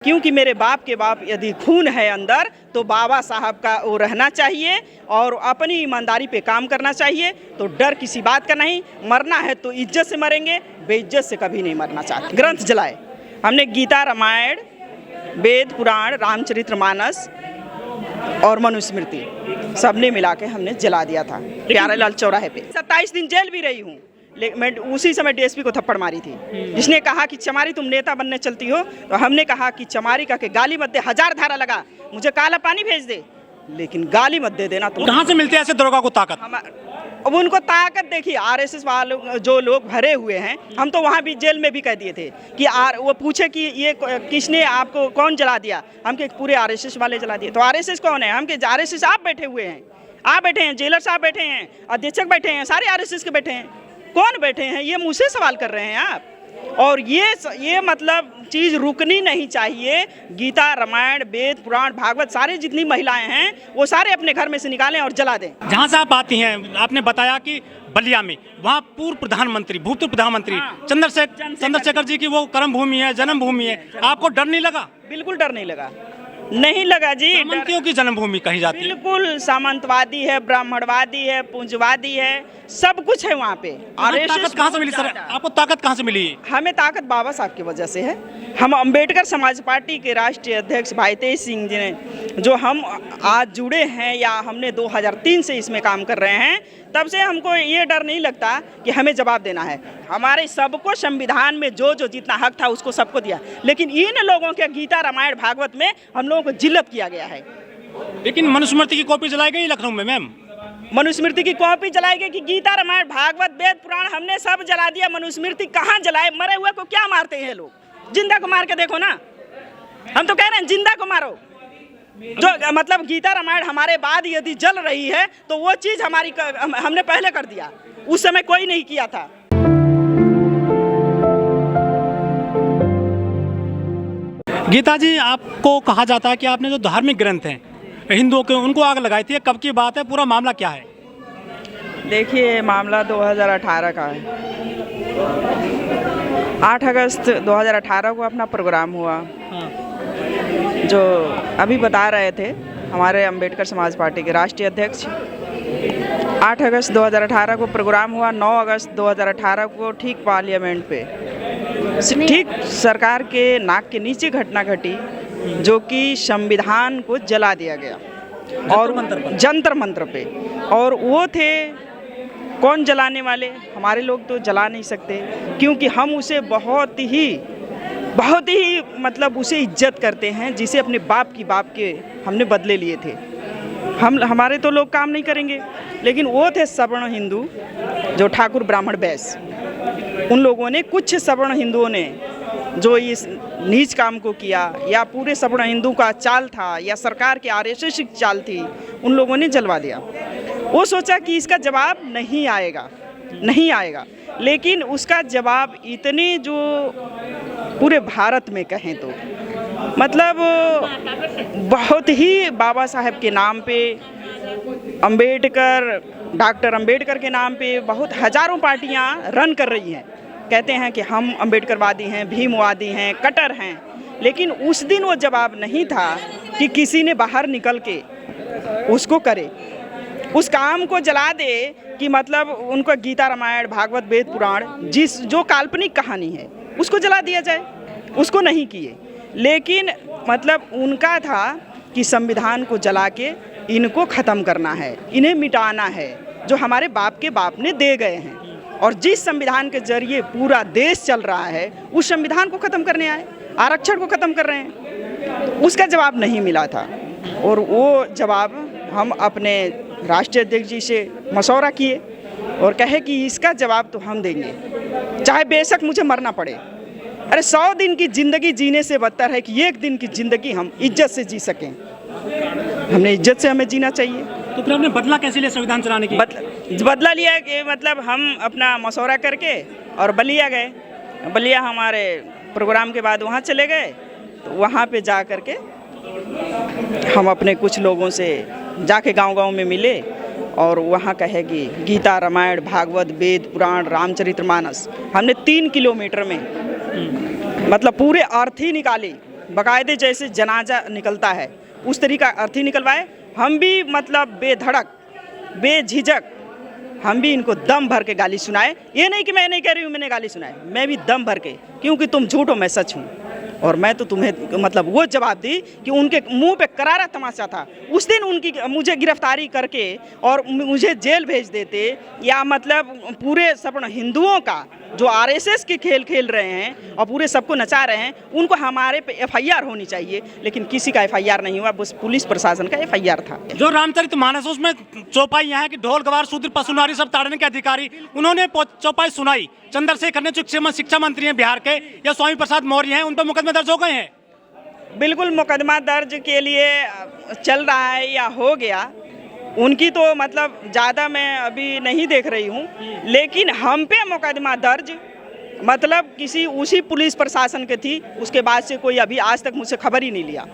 क्योंकि मेरे बाप के बाप यदि खून है अंदर तो बाबा साहब का वो रहना चाहिए और अपनी ईमानदारी पे काम करना चाहिए। तो डर किसी बात का नहीं, मरना है तो इज्जत से मरेंगे, बेइज्जत से कभी नहीं मरना चाहते। ग्रंथ जलाए हमने, गीता, रामायण, वेद, पुराण, रामचरितमानस और मनुस्मृति सबने मिला के हमने जला दिया था प्यारेलाल चौराहे पे। 27 दिन जेल भी रही हूँ, लेकिन मैं उसी समय डीएसपी को थप्पड़ मारी थी, जिसने कहा कि चमारी तुम नेता बनने चलती हो। तो हमने कहा कि चमारी का के गाली मत दे, 1000 धारा लगा, मुझे काला पानी भेज दे, लेकिन गाली मत दे देना। तुम कहाँ से मिलते हैं ऐसे दरोगा को ताकत? अब उनको ताकत देखिए, आरएसएस वाले जो लोग भरे हुए हैं, हम तो वहाँ भी जेल में भी कह दिए थे कि वो पूछे कि ये किसने आपको कौन जला दिया, हम के पूरे आरएसएस वाले जला दिए। तो आरएसएस कौन है? हम के आरएसएस आप बैठे हुए हैं, आप बैठे हैं, जेलर साहब बैठे हैं, अधीक्षक बैठे हैं, सारे आरएसएस के बैठे हैं। कौन बैठे हैं? ये मुझसे सवाल कर रहे हैं आप। और ये मतलब चीज़ रुकनी नहीं चाहिए। गीता, रामायण, वेद, पुराण, भागवत सारे जितनी महिलाएं हैं वो सारे अपने घर में से निकालें और जला दें। जहाँ से आप आती हैं, आपने बताया कि बलिया में वहाँ पूर्व प्रधानमंत्री, भूतपूर्व प्रधानमंत्री चंद्रशेखर जी की वो कर्म भूमि है, जन्म भूमि है। आपको डर नहीं लगा? बिल्कुल डर नहीं लगा, नहीं लगा जी। सामंतियों की जन्मभूमि कही जाती है। बिल्कुल, सामंतवादी है, ब्राह्मणवादी है, पूंजवादी है, सब कुछ है वहाँ पे। ताकत कहाँ से मिली सर? आपको ताकत कहाँ से मिली? हमें ताकत बाबा साहब की वजह से है। हम अंबेडकर समाज पार्टी के राष्ट्रीय अध्यक्ष भाई तेज सिंह जी ने, जो हम आज जुड़े हैं या हमने 2003 से इसमें काम कर रहे हैं, तब से हमको ये डर नहीं लगता कि हमें जवाब देना है। हमारे सबको संविधान में जो जो जितना हक था उसको सबको दिया, लेकिन इन लोगों के गीता, रामायण, भागवत में हम लोगों को जिल्लत किया गया है। लेकिन मनुस्मृति की कॉपी जलाई गई लखनऊ में मैम। मनुस्मृति की कॉपी जलाई गई कि गीता, रामायण, भागवत, वेद, पुराण हमने सब जला दिया। मनुस्मृति कहाँ जलाए? मरे हुए को क्या मारते हैं लोग? जिंदा को मार के देखो ना। हम तो कह रहे हैं जिंदा को मारो। जो मतलब गीता, रामायण हमारे बाद यदि जल रही है तो वो चीज़ हमारी हमने पहले कर दिया, उस समय कोई नहीं किया था। गीता जी, आपको कहा जाता है कि आपने जो धार्मिक ग्रंथ हैं हिंदुओं के, उनको आग लगाई थी। कब की बात है? पूरा मामला क्या है? देखिए, मामला 2018 का है। 8 अगस्त 2018 को अपना प्रोग्राम हुआ। जो अभी बता रहे थे हमारे अंबेडकर समाज पार्टी के राष्ट्रीय अध्यक्ष, 8 अगस्त 2018 को प्रोग्राम हुआ। 9 अगस्त 2018 को ठीक पार्लियामेंट पे, ठीक सरकार के नाक के नीचे घटना घटी, जो कि संविधान को जला दिया गया और जंतर मंत्र पे। और वो थे कौन जलाने वाले? हमारे लोग तो जला नहीं सकते, क्योंकि हम उसे बहुत ही मतलब उसे इज्जत करते हैं, जिसे अपने बाप के हमने बदले लिए थे। हमारे तो लोग काम नहीं करेंगे, लेकिन वो थे सवर्ण हिंदू, जो ठाकुर, ब्राह्मण, वैश्य। उन लोगों ने, कुछ सवर्ण हिंदुओं ने जो इस नीच काम को किया, या पूरे सवर्ण हिंदू का चाल था, या सरकार के आरएसएस की चाल थी, उन लोगों ने जलवा दिया। वो सोचा कि इसका जवाब नहीं आएगा, लेकिन उसका जवाब इतने जो पूरे भारत में कहें तो मतलब बहुत ही बाबा साहब के नाम पे, डॉक्टर अंबेडकर के नाम पे बहुत हजारों पार्टियां रन कर रही हैं। कहते हैं कि हम अंबेडकरवादी हैं, भीमवादी हैं, कट्टर हैं, लेकिन उस दिन वो जवाब नहीं था कि किसी ने बाहर निकल के उसको करे, उस काम को जला दे कि मतलब उनको गीता, रामायण, भागवत, वेद, पुराण जो काल्पनिक कहानी है उसको जला दिया जाए। उसको नहीं किए, लेकिन मतलब उनका था कि संविधान को जला के इनको ख़त्म करना है, इन्हें मिटाना है, जो हमारे बाप के बाप ने दे गए हैं। और जिस संविधान के जरिए पूरा देश चल रहा है, उस संविधान को ख़त्म करने आए, आरक्षण को ख़त्म कर रहे हैं। उसका जवाब नहीं मिला था, और वो जवाब हम अपने राष्ट्रीय अध्यक्ष जी से मशवरा किए और कहे कि इसका जवाब तो हम देंगे, चाहे बेशक मुझे मरना पड़े। अरे 100 दिन की ज़िंदगी जीने से बदतर है कि 1 दिन की ज़िंदगी हम इज्जत से जी सकें। हमने इज्जत से हमें जीना चाहिए। तो फिर आपने बदला कैसे लिया संविधान चलाने की? बदला लिया कि मतलब हम अपना मशवरा करके और बलिया गए। बलिया हमारे प्रोग्राम के बाद वहाँ चले गए, तो वहाँ पे जा कर के हम अपने कुछ लोगों से जाके गांव-गांव में मिले और वहाँ कहे कि गीता, रामायण, भागवत, वेद, पुराण, रामचरितमानस हमने 3 किलोमीटर में मतलब पूरे अर्थ ही निकाली बाकायदे जैसे जनाजा निकलता है उस तरीका अर्थी निकलवाए। हम भी मतलब बेधड़क बेझिझक हम भी इनको दम भर के गाली सुनाए। ये नहीं कि मैं नहीं कह रही हूँ मैंने गाली सुनाए, मैं भी दम भर के, क्योंकि तुम झूठ हो मैं सच हूँ। और मैं तो तुम्हें मतलब वो जवाब दी कि उनके मुंह पे करारा तमाचा था। उस दिन उनकी मुझे गिरफ्तारी करके और मुझे जेल भेज देते, या मतलब पूरे सब हिंदुओं का जो आरएसएस के खेल खेल रहे हैं और पूरे सबको नचा रहे हैं, उनको हमारे पे एफआईआर होनी चाहिए। लेकिन किसी का एफआईआर नहीं हुआ, बस पुलिस प्रशासन का एफआईआर था। जो रामचरितमानस उसमें चौपाई है कि ढोल गवार शूद्र पशुनारी सब ताड़ने के अधिकारी, उन्होंने चौपाई सुनाई। चंद्रशेखर ने जो शिक्षा मंत्री हैं बिहार के, या स्वामी प्रसाद मौर्य हैं, उन पर मुकदमे दर्ज हो गए हैं। बिल्कुल मुकदमा दर्ज के लिए चल रहा है या हो गया, उनकी तो मतलब ज़्यादा मैं अभी नहीं देख रही हूँ। लेकिन हम पे मुकदमा दर्ज मतलब किसी उसी पुलिस प्रशासन के थी, उसके बाद से कोई अभी आज तक मुझसे खबर ही नहीं लिया।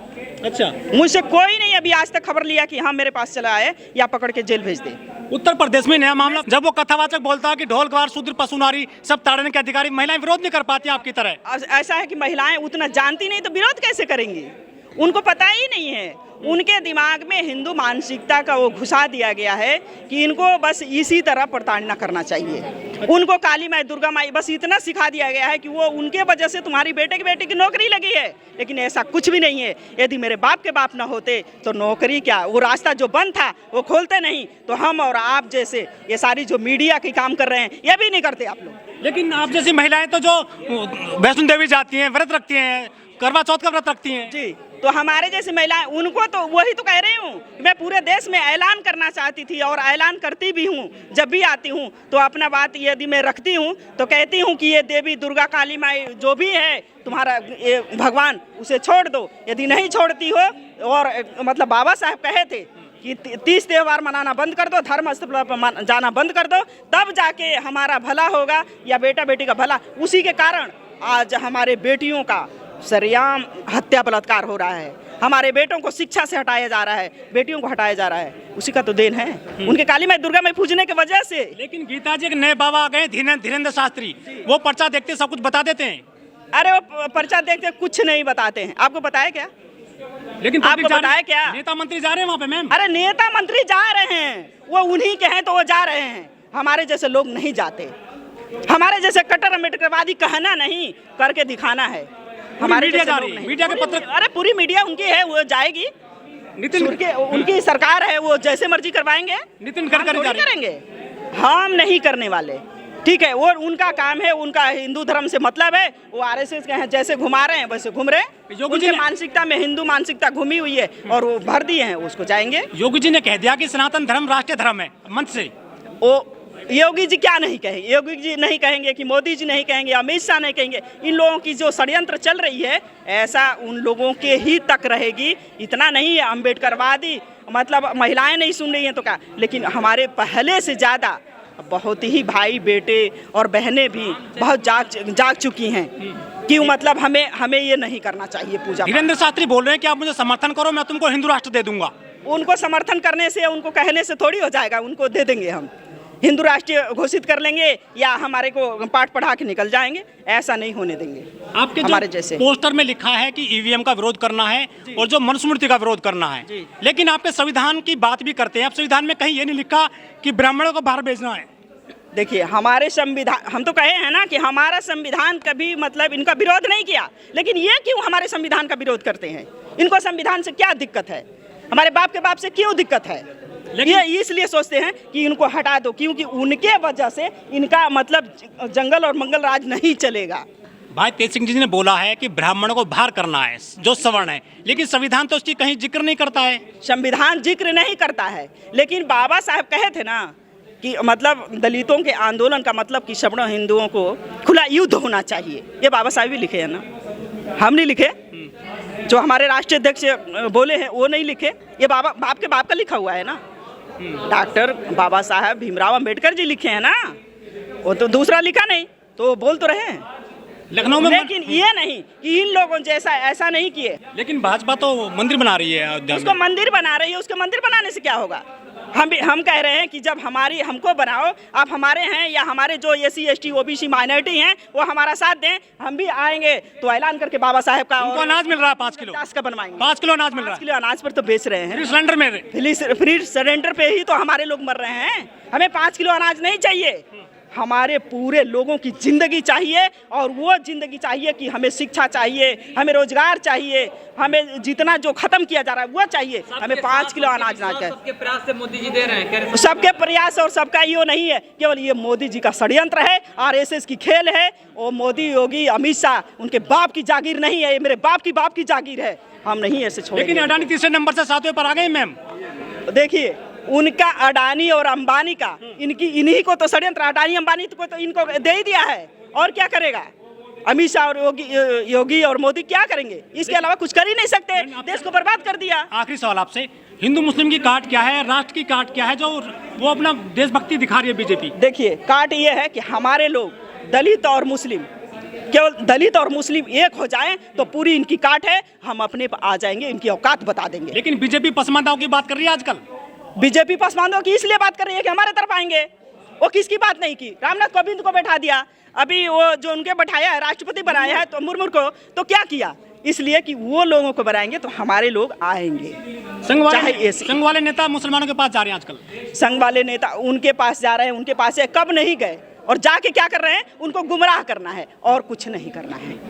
अच्छा, मुझसे कोई नहीं अभी आज तक खबर लिया कि हाँ मेरे पास चला आए या पकड़ के जेल भेज दे। उत्तर प्रदेश में नया मामला, जब वो कथावाचक बोलता है कि ढोल गवार शूद्र पशुनारी सब ताड़ने के अधिकारी, महिलाएं विरोध नहीं कर पाती आपकी तरह। ऐसा है कि महिलाएं उतना जानती नहीं तो विरोध कैसे करेंगी, उनको पता ही नहीं है। उनके दिमाग में हिंदू मानसिकता का वो घुसा दिया गया है कि इनको बस इसी तरह प्रताड़ना करना चाहिए। उनको काली माई दुर्गा माई बस इतना सिखा दिया गया है कि वो उनके वजह से तुम्हारी बेटे की नौकरी लगी है। लेकिन ऐसा कुछ भी नहीं है। यदि मेरे बाप के बाप ना होते तो नौकरी क्या, वो रास्ता जो बंद था वो खोलते नहीं तो हम और आप जैसे ये सारी जो मीडिया के काम कर रहे हैं ये भी नहीं करते आप लोग। लेकिन आप जैसी महिलाएं तो जो वैष्णो देवी जाती हैं, व्रत रखती हैं, करवा चौथ का व्रत रखती हैं जी, तो हमारे जैसे महिलाएं, उनको तो वही तो कह रही हूँ, मैं पूरे देश में ऐलान करना चाहती थी और ऐलान करती भी हूँ। जब भी आती हूँ तो अपना बात यदि मैं रखती हूँ तो कहती हूँ कि ये देवी दुर्गा काली माई जो भी है तुम्हारा ये भगवान, उसे छोड़ दो। यदि नहीं छोड़ती हो और मतलब बाबा साहब कहे थे कि 30 त्यौहार मनाना बंद कर दो, धर्म स्थल पर जाना बंद कर दो, तब जाके हमारा भला होगा या बेटा बेटी का भला। उसी के कारण आज हमारे बेटियों का सरेआम हत्या बलात्कार हो रहा है, हमारे बेटों को शिक्षा से हटाया जा रहा है, बेटियों को हटाया जा रहा है। उसी का तो देन है उनके काली माई दुर्गा माई पूजने की वजह से। लेकिन गीता जी के नए बाबा आ गए धीरेन्द्र शास्त्री, वो पर्चा देखते सब कुछ बता देते हैं। अरे वो पर्चा देखते कुछ नहीं बताते हैं। आपको बताया क्या? लेकिन आपको बताया क्या? नेता मंत्री जा रहे हैं वहाँ पे मैम। अरे नेता मंत्री जा रहे हैं, वो उन्हीं के हैं तो वो जा रहे हैं। हमारे जैसे लोग नहीं जाते, हमारे जैसे कट्टर अम्बेडकरवादी कहना नहीं करके दिखाना है। हमारे मीडिया जा रही है, मीडिया के पत्र, अरे पूरी मीडिया उनकी है, वो जाएगी। नितिन उनकी सरकार है, वो जैसे मर्जी करवाएंगे। नितिन गडकरी जा रहे करेंगे, हम नहीं करने वाले। ठीक है, वो उनका काम है, उनका हिंदू धर्म से मतलब है। वो आरएसएस के हैं, जैसे घुमा रहे हैं वैसे घूम रहे हैं। उनके मानसिकता में हिंदू मानसिकता घूमी हुई है और वो भर दिए हैं, उसको जाएंगे। योगी जी ने कह दिया कि सनातन धर्म राष्ट्रीय धर्म है मंच से। वो योगी जी क्या नहीं कहेंगे, योगी जी नहीं कहेंगे कि मोदी जी नहीं कहेंगे, अमित शाह नहीं कहेंगे। इन लोगों की जो षड्यंत्र चल रही है ऐसा उन लोगों के ही तक रहेगी। इतना नहीं है अम्बेडकरवादी मतलब महिलाएं नहीं सुन रही हैं तो क्या, लेकिन हमारे पहले से ज़्यादा बहुत ही भाई बेटे और बहनें भी बहुत जाग चुकी हैं कि मतलब हमें ये नहीं करना चाहिए पूजा। धीरेन्द्र शास्त्री बोल रहे हैं कि आप मुझे समर्थन करो, मैं तुमको हिंदू राष्ट्र दे दूंगा। उनको समर्थन करने से, उनको कहने से थोड़ी हो जाएगा। उनको दे देंगे, हम हिंदू राष्ट्रीय घोषित कर लेंगे या हमारे को पाठ पढ़ा के निकल जाएंगे। ऐसा नहीं होने देंगे। आपके हमारे जैसे पोस्टर में लिखा है कि ईवीएम का विरोध करना है और जो मनुस्मृति का विरोध करना है, लेकिन आपके संविधान की बात भी करते हैं। आप संविधान में कहीं ये नहीं लिखा कि ब्राह्मणों को बाहर भेजना है। देखिए, हमारे संविधान, हम तो कहे हैं ना कि हमारा संविधान कभी मतलब इनका विरोध नहीं किया, लेकिन ये क्यों हमारे संविधान का विरोध करते हैं? इनको संविधान से क्या दिक्कत है? हमारे बाप के बाप से क्यों दिक्कत है? ये इसलिए सोचते हैं कि इनको हटा दो, क्योंकि उनके वजह से इनका मतलब जंगल और मंगल राज नहीं चलेगा। भाई तेज सिंह जी ने बोला है कि ब्राह्मणों को बाहर करना है जो सवर्ण है, लेकिन संविधान तो उसकी कहीं जिक्र नहीं करता है। संविधान जिक्र नहीं करता है, लेकिन बाबा साहब कहे थे ना कि मतलब दलितों के आंदोलन का मतलब कि सवर्ण हिंदुओं को खुला युद्ध होना चाहिए। ये बाबा साहब भी लिखे हैं ना, हम नहीं लिखे। जो हमारे राष्ट्रीय अध्यक्ष बोले हैं वो नहीं लिखे, ये बाप के बाप का लिखा हुआ है ना। डॉक्टर बाबा साहब भीमराव अंबेडकर जी लिखे हैं ना, वो तो दूसरा लिखा नहीं, तो बोल तो रहे हैं लखनऊ में। लेकिन ये नहीं कि इन लोगों जैसा ऐसा नहीं किए। लेकिन भाजपा तो मंदिर बना रही है अयोध्या में। उसको मंदिर बना रही है, उसके मंदिर बनाने से क्या होगा? हम कह रहे हैं कि जब हमारी हमको बनाओ, आप हमारे हैं या हमारे जो SC ST OBC माइनॉरिटी हैं वो हमारा साथ दें, हम भी आएंगे तो ऐलान करके बाबा साहेब का। उनको अनाज मिल रहा है 5 किलो, 50 का बनवाएंगे। 5 किलो अनाज मिल रहा 5 किलो अनाज पर तो बेच रहे हैं, है सिलेंडर में, फ्री सिलेंडर पे ही तो हमारे लोग मर रहे हैं। हमें 5 किलो अनाज नहीं चाहिए, हमारे पूरे लोगों की जिंदगी चाहिए, और वो जिंदगी चाहिए कि हमें शिक्षा चाहिए, हमें रोजगार चाहिए, हमें जितना जो खत्म किया जा रहा है वो चाहिए। हमें 5 किलो अनाज ना चाहिए। सबके प्रयास से मोदी जी दे रहे हैं, सबके प्रयास और सबका यो नहीं है, केवल ये मोदी जी का षड्यंत्र है, RSS की खेल है। वो मोदी योगी अमित शाह उनके बाप की जागीर नहीं है, ये मेरे बाप की जागीर है। हम नहीं ऐसे छोड़ेंगे। लेकिन अडानी तीसरे नंबर से 7वें पर आ गए मैम। देखिए उनका अडानी और अंबानी का इन्हीं को तो षड्यंत्र, अडानी अंबानी को तो इनको दे ही दिया है, और क्या करेगा अमित शाह और योगी और मोदी क्या करेंगे? इसके अलावा कुछ कर ही नहीं सकते, देश को बर्बाद कर दिया। आखिरी सवाल आपसे, हिंदू मुस्लिम की काट क्या है, राष्ट्र की काट क्या है जो वो अपना देशभक्ति दिखा रही है बीजेपी? देखिए काट ये है कि हमारे लोग दलित और मुस्लिम, केवल दलित और मुस्लिम एक हो जाएं तो पूरी इनकी काट है, हम अपने पर आ जाएंगे, इनकी औकात बता देंगे। लेकिन बीजेपी पसमानदाओं की बात कर रही है आजकल। बीजेपी पसमानदों की इसलिए बात कर रही है कि हमारे तरफ आएंगे। वो किसकी बात नहीं की? रामनाथ कोविंद को बैठा दिया, अभी वो जो उनके बैठाया है राष्ट्रपति बनाया है तो मुर्मू को, तो क्या किया? इसलिए कि वो लोगों को बनाएंगे तो हमारे लोग आएंगे। संघ वाले नेता मुसलमानों के पास जा रहे हैं आजकल, संघ वाले नेता उनके पास जा रहे हैं, उनके पास से कब नहीं गए, और जाके क्या कर रहे हैं? उनको गुमराह करना है और कुछ नहीं करना है।